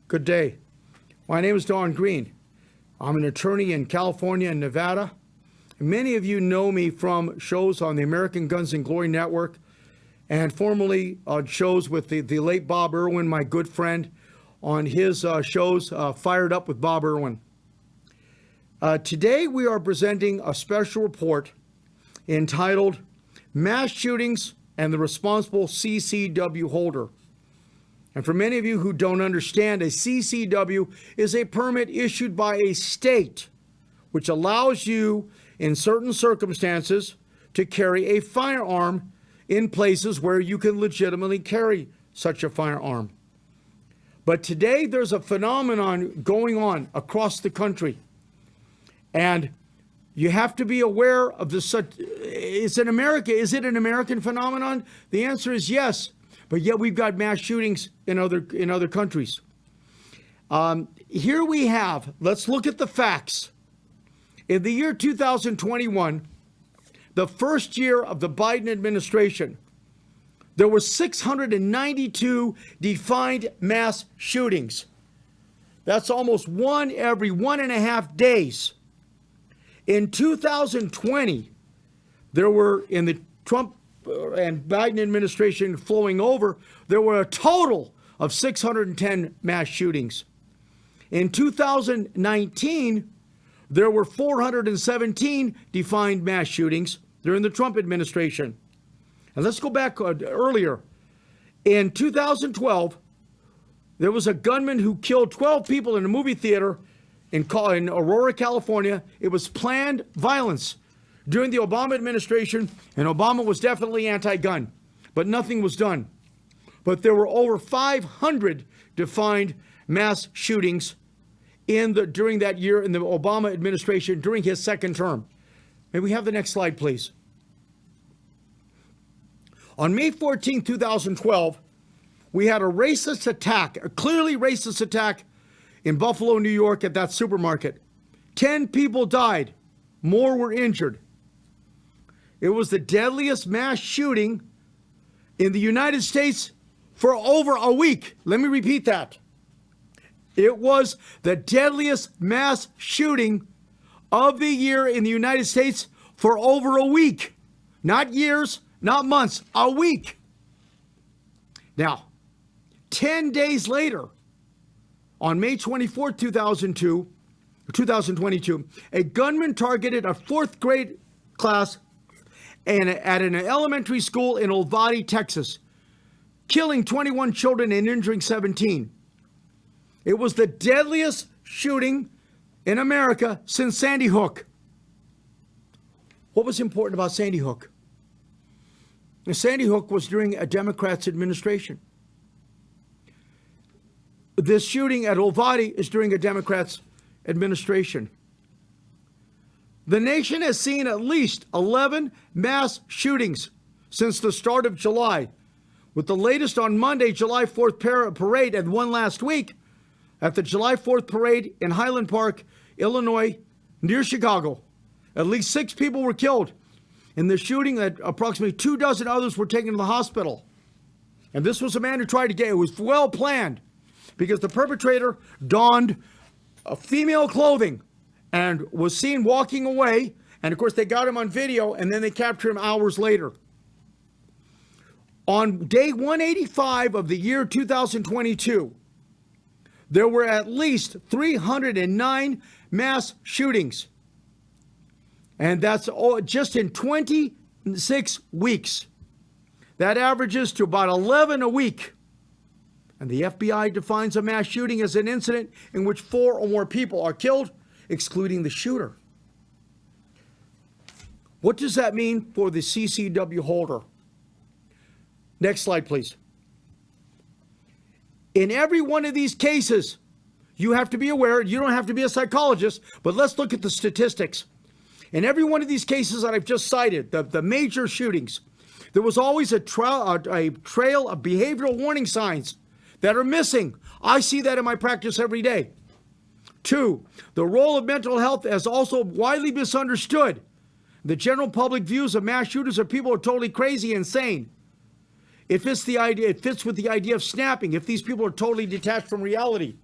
Good day. My name is Don Green. I'm an attorney in California and Nevada. Many of you know me from shows on the American Guns and Glory Network and formerly shows with the late Bob Irwin, my good friend, on his shows, Fired Up with Bob Irwin. Today we are presenting a special report entitled Mass Shootings and the Responsible CCW Holder. And for many of you who don't understand, a CCW is a permit issued by a state which allows you in certain circumstances to carry a firearm in places where you can legitimately carry such a firearm. But today there's a phenomenon going on across the country. And you have to be aware of this. Is it an American phenomenon? The answer is yes. But yet we've got mass shootings in other countries. Here we have, let's look at the facts. In the year 2021, the first year of the Biden administration, there were 692 defined mass shootings. That's almost one every 1.5 days. In 2020, there were, in the Trump and Biden administration flowing over, there were a total of 610 mass shootings. In 2019, there were 417 defined mass shootings during the Trump administration. And let's go back earlier. In 2012, there was a gunman who killed 12 people in a movie theater in Aurora, California. It was planned violence during the Obama administration, and Obama was definitely anti-gun, but nothing was done. But there were over 500 defined mass shootings during that year in the Obama administration during his second term. May we have the next slide, please? On May 14, 2012, we had a racist attack, a clearly racist attack in Buffalo, New York at that supermarket. 10 people died, more were injured. It was the deadliest mass shooting in the United States for over a week. Let me repeat that. It was the deadliest mass shooting of the year in the United States for over a week. Not years, not months, a week. Now, 10 days later, on May 24, 2022, a gunman targeted a fourth grade class at an elementary school in Uvalde, Texas, killing 21 children and injuring 17. It was the deadliest shooting in America since Sandy Hook. What was important about Sandy Hook? Sandy Hook was during a Democrat's administration. This shooting at Uvalde is during a Democrat's administration. The nation has seen at least 11 mass shootings since the start of July, with the latest on Monday, July 4th parade, and one last week at the July 4th parade in Highland Park, Illinois, near Chicago. At least 6 people were killed in the shooting, that approximately 24 others were taken to the hospital. And this was a man who tried to it was well planned, because the perpetrator donned female clothing and was seen walking away. And of course, they got him on video, and then they captured him hours later. On day 185 of the year 2022, there were at least 309 mass shootings. And that's all just in 26 weeks. That averages to about 11 a week. And the FBI defines a mass shooting as an incident in which 4 or more people are killed, excluding the shooter. What does that mean for the CCW holder? Next slide, please. In every one of these cases, you have to be aware, you don't have to be a psychologist, but let's look at the statistics. In every one of these cases that I've just cited, the major shootings, there was always a trail of behavioral warning signs that are missing. I see that in my practice every day. 2, the role of mental health is also widely misunderstood. The general public views of mass shooters as people who are totally crazy, insane. It fits with the idea of snapping, if these people are totally detached from reality.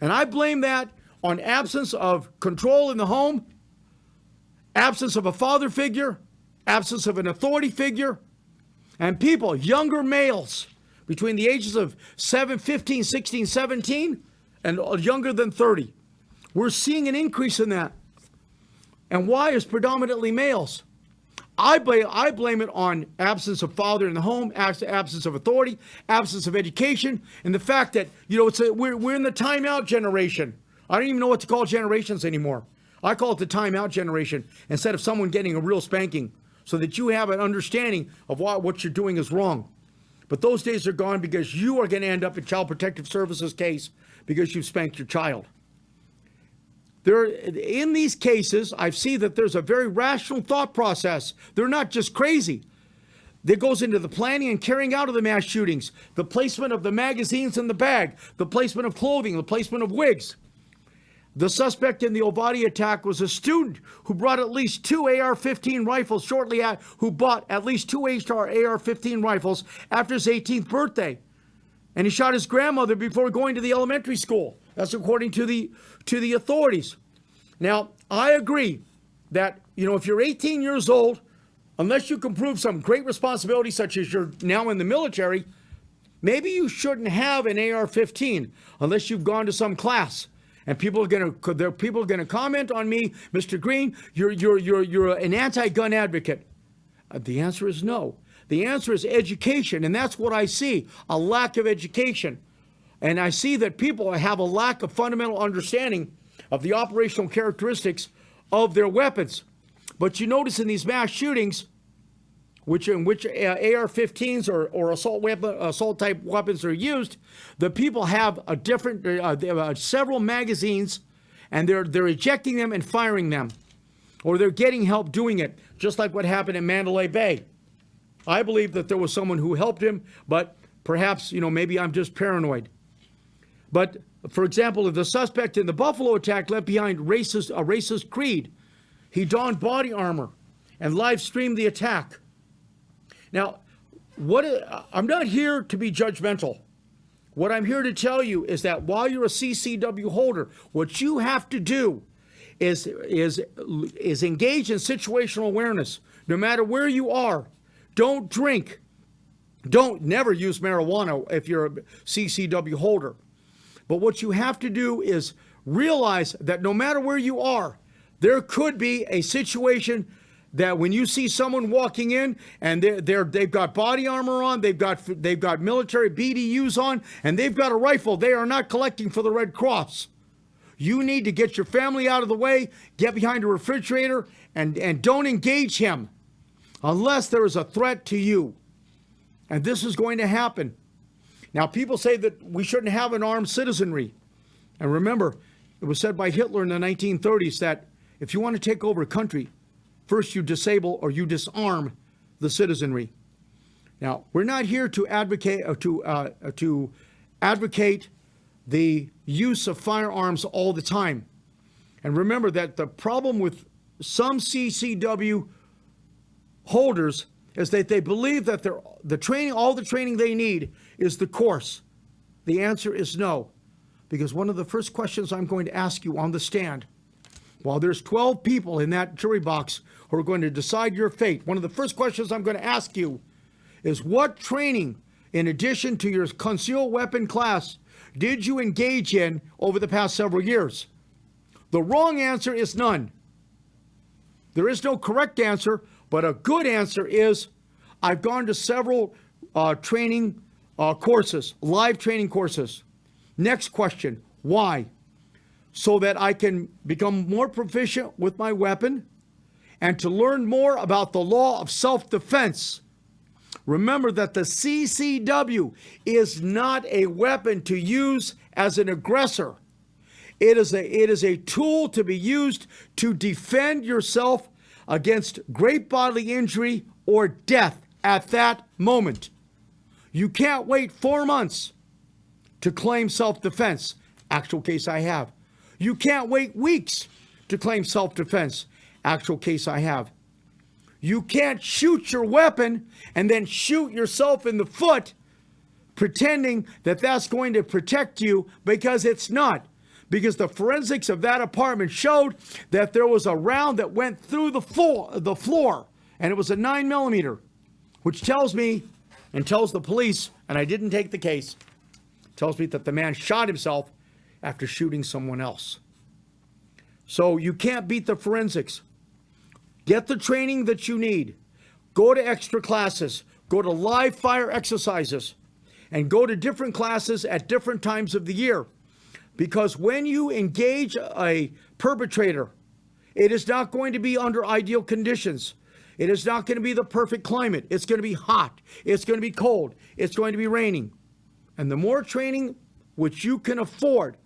And I blame that on absence of control in the home, absence of a father figure, absence of an authority figure, and people, younger males, between the ages of 15, 16, 17, and younger than 30. We're seeing an increase in that. And why is predominantly males? I blame it on absence of father in the home, absence of authority, absence of education, and the fact that, we're in the timeout generation. I don't even know what to call generations anymore. I call it the timeout generation instead of someone getting a real spanking so that you have an understanding of what you're doing is wrong. But those days are gone because you are going to end up in Child Protective Services case because you've spanked your child. In these cases, I see that there's a very rational thought process. They're not just crazy. That goes into the planning and carrying out of the mass shootings, the placement of the magazines in the bag, the placement of clothing, the placement of wigs. The suspect in the Ovadia attack was a student who brought at least 2 AR-15 rifles who bought at least 2 AR-15 rifles after his 18th birthday. And he shot his grandmother before going to the elementary school. That's according to the authorities. Now, I agree that, if you're 18 years old, unless you can prove some great responsibility, such as you're now in the military, maybe you shouldn't have an AR-15 unless you've gone to some class. And people are going to comment on me, Mr. Green, you're an anti-gun advocate. The answer is no. The answer is education, and that's what I see, a lack of education. And I see that people have a lack of fundamental understanding of the operational characteristics of their weapons. But you notice in these mass shootings, in which AR-15s or assault type weapons are used, the people have they have several magazines, and they're ejecting them and firing them, or they're getting help doing it, just like what happened in Mandalay Bay. I believe that there was someone who helped him, but perhaps, maybe I'm just paranoid. But, for example, the suspect in the Buffalo attack left behind a racist creed. He donned body armor and live streamed the attack. Now, I'm not here to be judgmental. What I'm here to tell you is that while you're a CCW holder, what you have to do is engage in situational awareness. No matter where you are, don't drink. Never use marijuana if you're a CCW holder. But what you have to do is realize that no matter where you are, there could be a situation that when you see someone walking in and they've got body armor on, they've got military BDUs on, and they've got a rifle, they are not collecting for the Red Cross. You need to get your family out of the way, get behind a refrigerator, and don't engage him unless there is a threat to you. And this is going to happen. Now, people say that we shouldn't have an armed citizenry. And remember, it was said by Hitler in the 1930s that if you want to take over a country, first you disable or you disarm the citizenry. Now, we're not here to advocate the use of firearms all the time. And remember that the problem with some CCW holders is that they believe that all the training they need is the course. The answer is no. Because one of the first questions I'm going to ask you on the stand, while there's 12 people in that jury box who are going to decide your fate, one of the first questions I'm going to ask you is what training, in addition to your concealed weapon class, did you engage in over the past several years? The wrong answer is none. There is no correct answer, but a good answer is I've gone to several training courses, live training courses. Next question, why? So that I can become more proficient with my weapon and to learn more about the law of self-defense. Remember that the CCW is not a weapon to use as an aggressor. It is a tool to be used to defend yourself against great bodily injury or death at that moment. You can't wait 4 months to claim self-defense. Actual case I have. You can't wait weeks to claim self-defense. Actual case I have. You can't shoot your weapon and then shoot yourself in the foot pretending that that's going to protect you, because it's not. because the forensics of that apartment showed that there was a round that went through the floor, and it was a 9mm, which tells me and tells the police, and I didn't take the case, tells me that the man shot himself after shooting someone else. So you can't beat the forensics. Get the training that you need. Go to extra classes. Go to live fire exercises. And go to different classes at different times of the year. Because when you engage a perpetrator, it is not going to be under ideal conditions. It is not going to be the perfect climate. It's going to be hot. It's going to be cold. It's going to be raining. And the more training which you can afford,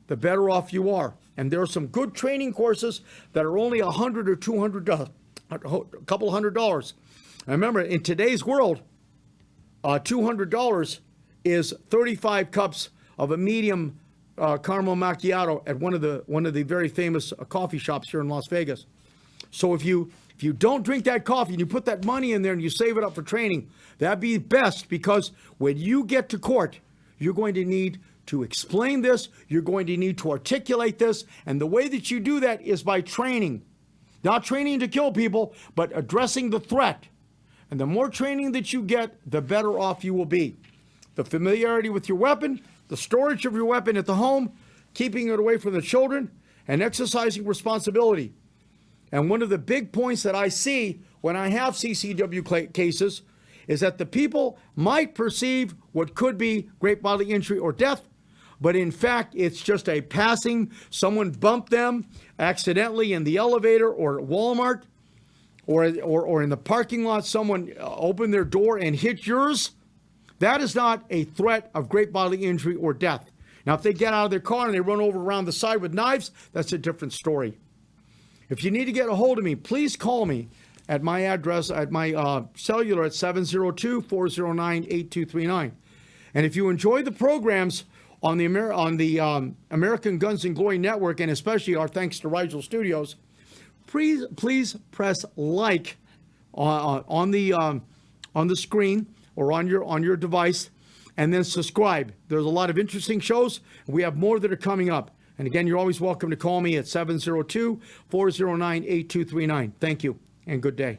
the better off you are. And there are some good training courses that are only $100 or $200, a couple $100. And remember, in today's world, $200 is 35 cups of a medium caramel macchiato at one of the very famous coffee shops here in Las Vegas. So if you don't drink that coffee and you put that money in there and you save it up for training, that'd be best, because when you get to court, you're going to need to explain this, you're going to need to articulate this, and the way that you do that is by training. Not training to kill people, but addressing the threat. And the more training that you get, the better off you will be. The familiarity with your weapon, the storage of your weapon at the home, keeping it away from the children, and exercising responsibility. And one of the big points that I see when I have CCW cases is that the people might perceive what could be great bodily injury or death, but in fact, it's just a passing, someone bumped them accidentally in the elevator or at Walmart, or in the parking lot, someone opened their door and hit yours. That is not a threat of great bodily injury or death. Now, if they get out of their car and they run over around the side with knives, that's a different story. If you need to get a hold of me, please call me at my address, at my cellular at 702-409-8239. And if you enjoy the programs on the American Guns and Glory Network, and especially our thanks to Rigel Studios, please press like on the screen or on your device, and then subscribe. There's a lot of interesting shows. We have more that are coming up. And again, you're always welcome to call me at 702-409-8239. Thank you, and good day.